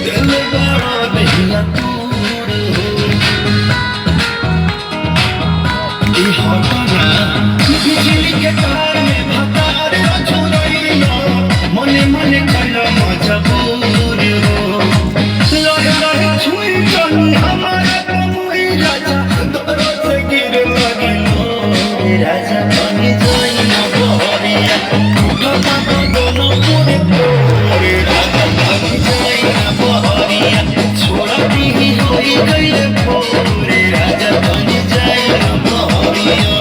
दिल बड़ा नहीं दूर ई हटना बिजली के तार में भतार छुड़ैलो मने मने कइलो मजबूर हो लहे लहे छुई चली हमारा कमुई राजा दरद गिर लगिलो राजा बनी जाई ना बहरिया उठता दोनों पूरे पूरे राजा बनी जाई ना बहरिया छोड़ती ही होई गइले पूरे राजा बनी जाई ना बहरिया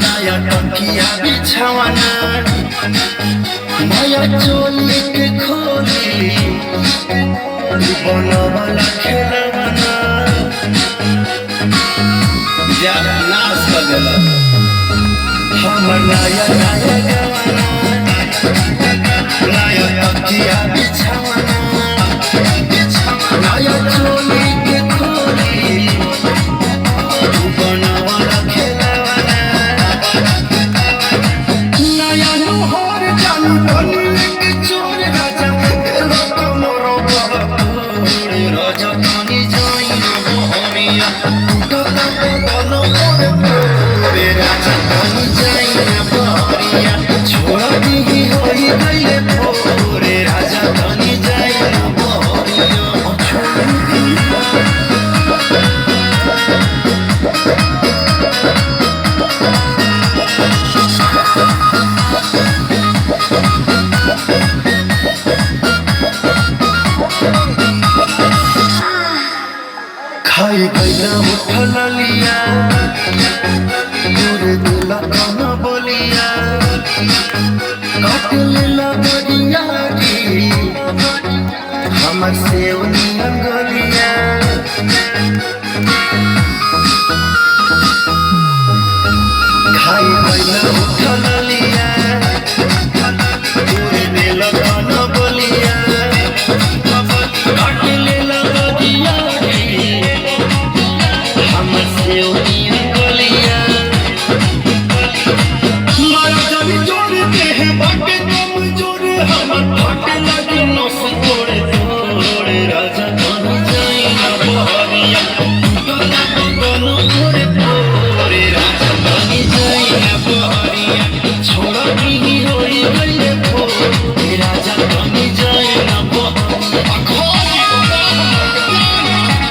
नया टंकिया बिछावना नया चोली के खोली बनवाला खेलवाना जा नाश कर देला हमर नया नया गवाना नया टंकिया बिछावना नया चोली के खोली बनवाला खेलवाना नया लोहर जानी बनी के चोर राजा एलो कमरो बहरे राजा बनी जाई ना बहरिया टका बनो रे राजा बनी जाई ना बहरिया छोड़ा दी होई गइले भोरे राजा बनी जाई ना बहरिया छोड़ दी खाई गइला उठल लिया दूर दिला कहाँ बोलिया काट लेला बरिया री हमर सेव